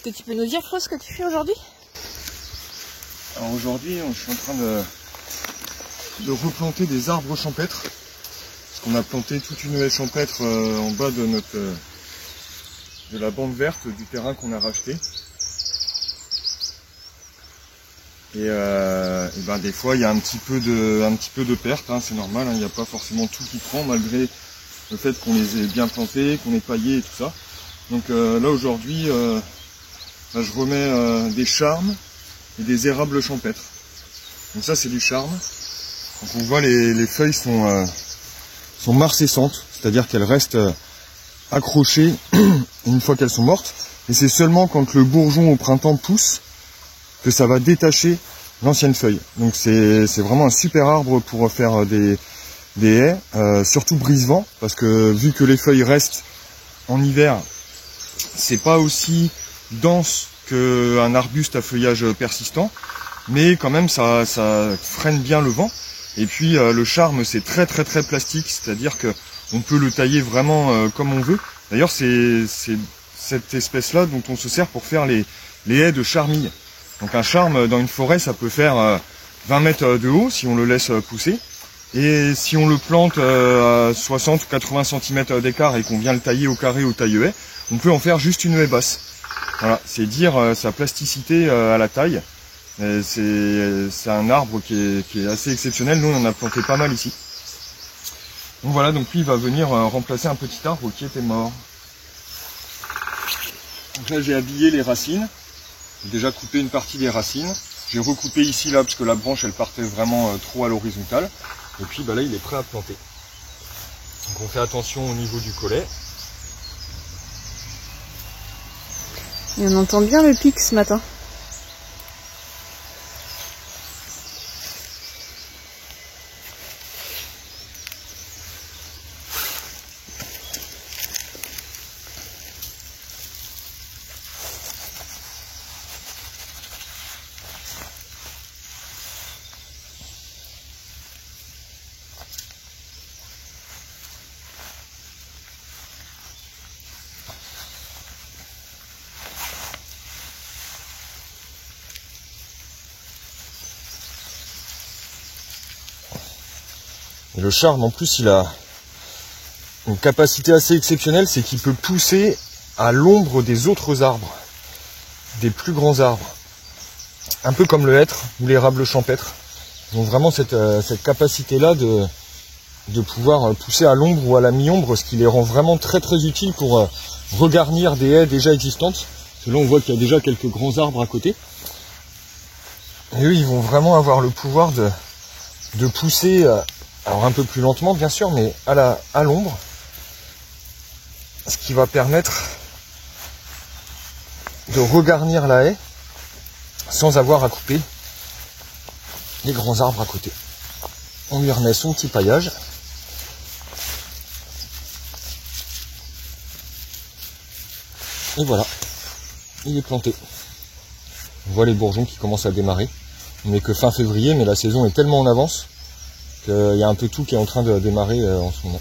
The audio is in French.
que tu peux nous dire, Flo, ce que tu fais aujourd'hui? Alors aujourd'hui, je suis en train de replanter des arbres champêtres. Parce qu'on a planté toute une haie champêtre en bas de la bande verte du terrain qu'on a racheté. Et ben des fois il y a un petit peu de perte, hein, c'est normal, hein, il n'y a pas forcément tout qui prend malgré le fait qu'on les ait bien plantés, qu'on ait paillé et tout ça. Donc là aujourd'hui je remets des charmes et des érables champêtres. Donc ça c'est du charme. Donc on voit les feuilles sont marcescentes, c'est-à-dire qu'elles restent accrochées une fois qu'elles sont mortes. Et c'est seulement quand le bourgeon au printemps pousse que ça va détacher l'ancienne feuille. Donc c'est vraiment un super arbre pour faire des haies, surtout brise-vent, parce que vu que les feuilles restent en hiver, c'est pas aussi dense qu'un arbuste à feuillage persistant, mais quand même ça freine bien le vent. Et puis le charme c'est très plastique, c'est-à-dire que on peut le tailler vraiment comme on veut. D'ailleurs c'est cette espèce là dont on se sert pour faire les haies de charmille. Donc un charme dans une forêt ça peut faire 20 mètres de haut si on le laisse pousser. Et si on le plante à 60 ou 80 cm d'écart et qu'on vient le tailler au carré au taille-haie, on peut en faire juste une haie basse. Voilà, c'est dire sa plasticité à la taille. C'est un arbre qui est assez exceptionnel. Nous on en a planté pas mal ici. Donc voilà, donc lui il va venir remplacer un petit arbre qui était mort. Donc là j'ai habillé les racines. J'ai déjà coupé une partie des racines. J'ai recoupé ici là parce que la branche elle partait vraiment trop à l'horizontale. Et puis bah, là il est prêt à planter. Donc on fait attention au niveau du collet. Et on entend bien le pic ce matin. Et le charme en plus il a une capacité assez exceptionnelle, c'est qu'il peut pousser à l'ombre des autres arbres, des plus grands arbres. Un peu comme le hêtre ou l'érable champêtre. Ils ont vraiment cette capacité-là de pouvoir pousser à l'ombre ou à la mi-ombre, ce qui les rend vraiment très utile pour regarnir des haies déjà existantes. Parce que là on voit qu'il y a déjà quelques grands arbres à côté. Et eux ils vont vraiment avoir le pouvoir de pousser, alors un peu plus lentement bien sûr, mais à l'ombre. Ce qui va permettre de regarnir la haie sans avoir à couper les grands arbres à côté. On lui remet son petit paillage. Et voilà, il est planté. On voit les bourgeons qui commencent à démarrer. On n'est que fin février, mais la saison est tellement en avance qu'il y a un peu tout qui est en train de démarrer en ce moment.